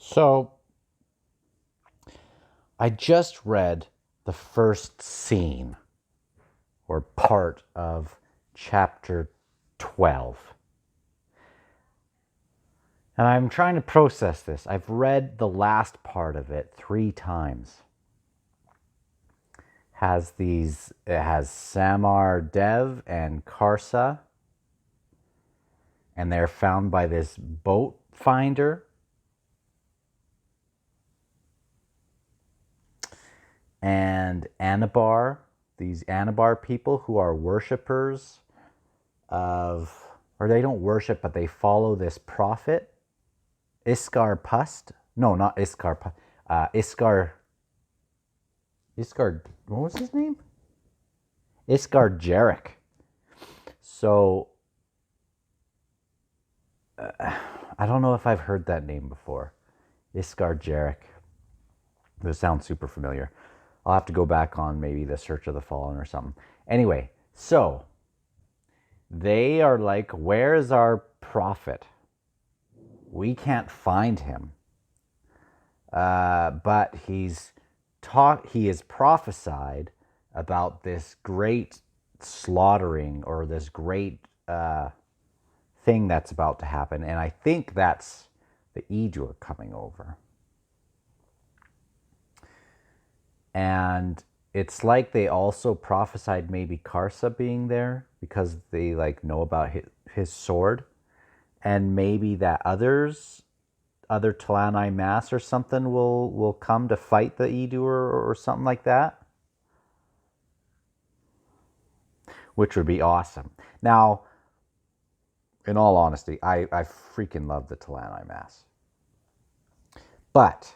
So I just read the first scene or part of chapter 12. And I'm trying to process this. I've read the last part of it 3 times. It has Samar Dev and Karsa, and they're found by this boat finder. And Anabar, these Anabar people who are worshippers of, or they don't worship, but they follow this prophet, Iskar Pust. No, not Iskar. Iskar, what was his name? Iskar Jarek. So, I don't know if I've heard that name before. Iskar Jarek. This sounds super familiar. I'll have to go back on maybe the Search of the Fallen or something. Anyway, so they are like, where's our prophet? We can't find him. But he is prophesied about this great slaughtering or this great thing that's about to happen. And I think that's the Edur coming over. And it's like they also prophesied maybe Karsa being there because they like know about his sword. And maybe that other Talani Mass or something will come to fight the Edur or something like that. Which would be awesome. Now, in all honesty, I freaking love the Talani Mass. But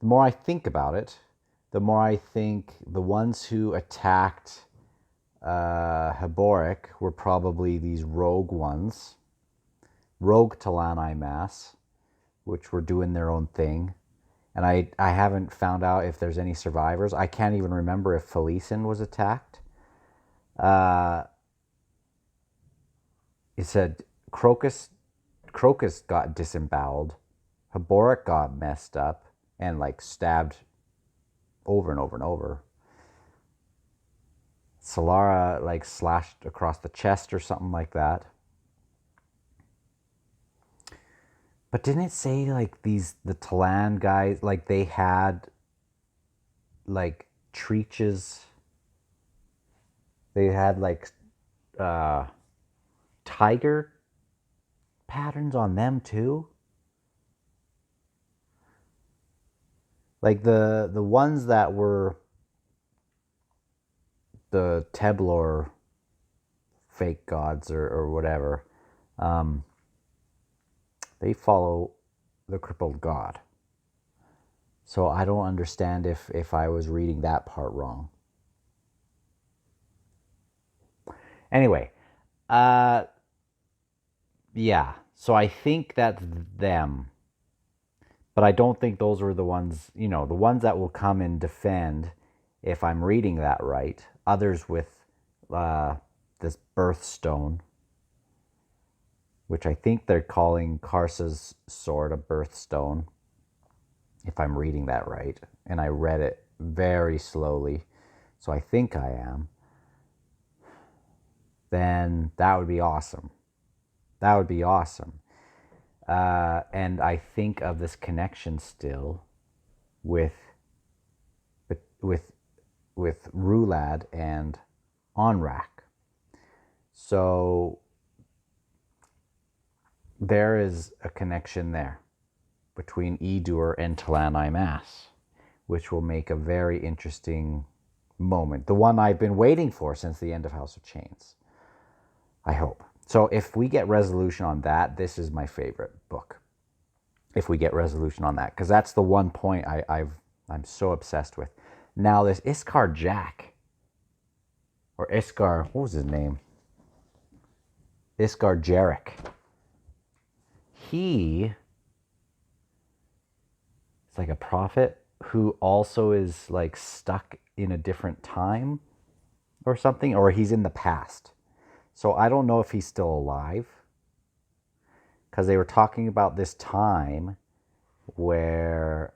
the more I think about it, the more I think the ones who attacked Haboric were probably these rogue ones. Rogue Talani Mass, which were doing their own thing. And I haven't found out if there's any survivors. I can't even remember if Felicin was attacked. It said Crocus got disemboweled. Haboric got messed up and like stabbed over and over and over. Solara like slashed across the chest or something like that. But didn't it say like the Talan guys, like they had like treaches? They had like tiger patterns on them too? Like the ones that were the Teblor fake gods or whatever, they follow the crippled god. So I don't understand if I was reading that part wrong. Anyway, yeah. So I think that's them. But I don't think those were the ones, the ones that will come and defend, if I'm reading that right. Others with this birthstone, which I think they're calling Karsa's sword a birthstone, if I'm reading that right. And I read it very slowly, so I think I am. Then that would be awesome. That would be awesome. And I think of this connection still with Rulad and Onrak. So there is a connection there between Edur and Talani Mass, which will make a very interesting moment. The one I've been waiting for since the end of House of Chains. I hope. So if we get resolution on that, this is my favorite book. If we get resolution on that, because that's the one point I'm so obsessed with. Now this Iskar Jack, or Iskar, what was his name? Iskar Jarek. He is like a prophet who also is like stuck in a different time or something, or he's in the past. So I don't know if he's still alive, because they were talking about this time where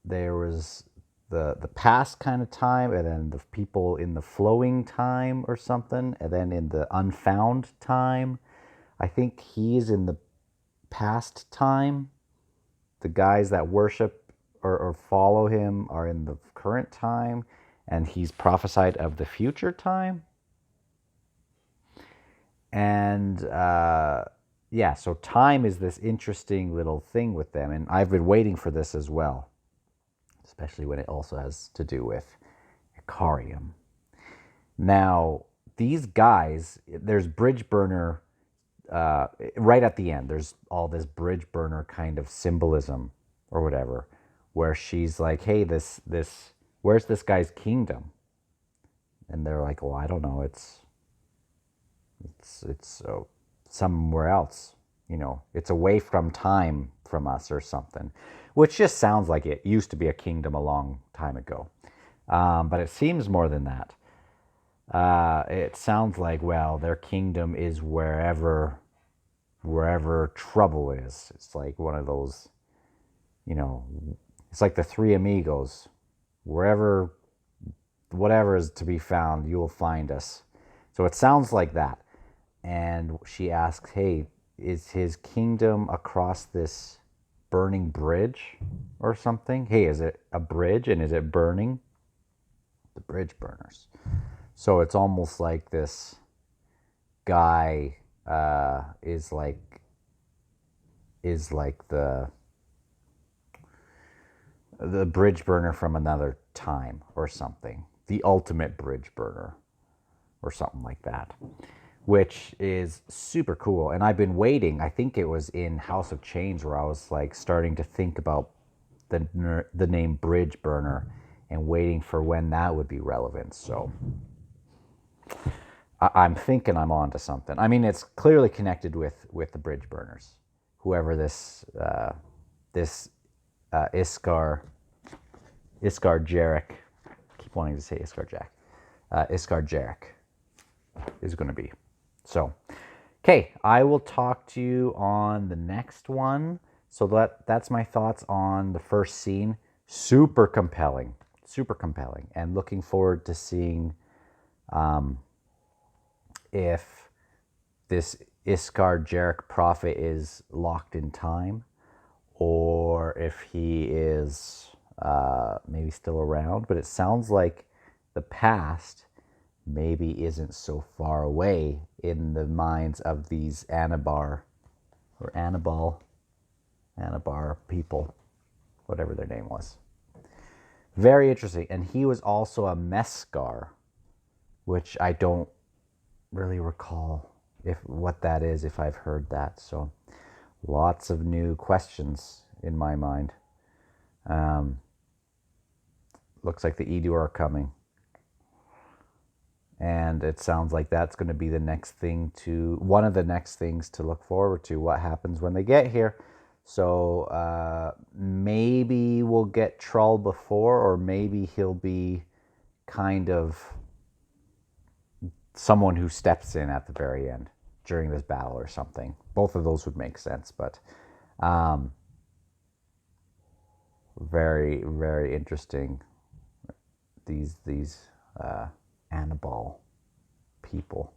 there was the past kind of time, and then the people in the flowing time or something, and then in the unfound time. I think he's in the past time. The guys that worship or follow him are in the current time, and he's prophesied of the future time. And yeah, so time is this interesting little thing with them, and I've been waiting for this as well, especially when it also has to do with Icarium. Now, these guys, there's bridge burner right at the end. There's all this bridge burner kind of symbolism or whatever, where she's like, "Hey, this, where's this guy's kingdom?" And they're like, "Well, I don't know. It's somewhere else. It's away from time from us or something," which just sounds like it used to be a kingdom a long time ago. But it seems more than that. It sounds like, well, their kingdom is wherever trouble is. It's like one of those, it's like the Three Amigos. Wherever, whatever is to be found, you will find us. So it sounds like that. And she asks, hey, is his kingdom across this burning bridge or something? Hey, is it a bridge and is it burning? The bridge burners. So it's almost like this guy is like the bridge burner from another time or something. The ultimate bridge burner or something like that, which is super cool. And I've been waiting. I think it was in House of Chains where I was like starting to think about the name bridge burner and waiting for when that would be relevant. So I'm thinking I'm on to something. I mean, it's clearly connected with the bridge burners. Whoever this Iskar Jarek, keep wanting to say Iskar Jack, Iskar Jarek is going to be. So, okay, I will talk to you on the next one. So that's my thoughts on the first scene. Super compelling, and looking forward to seeing if this Iskar Jarek prophet is locked in time, or if he is maybe still around. But it sounds like the past maybe isn't so far away in the minds of these Anabar people, whatever their name was. Very interesting. And he was also a Meskar, which I don't really recall what that is, if I've heard that. So lots of new questions in my mind. Looks like the Edu are coming. And it sounds like that's going to be one of the next things to look forward to, what happens when they get here. So maybe we'll get Trull before, or maybe he'll be kind of someone who steps in at the very end during this battle or something. Both of those would make sense, but very, very interesting. These Annabelle people.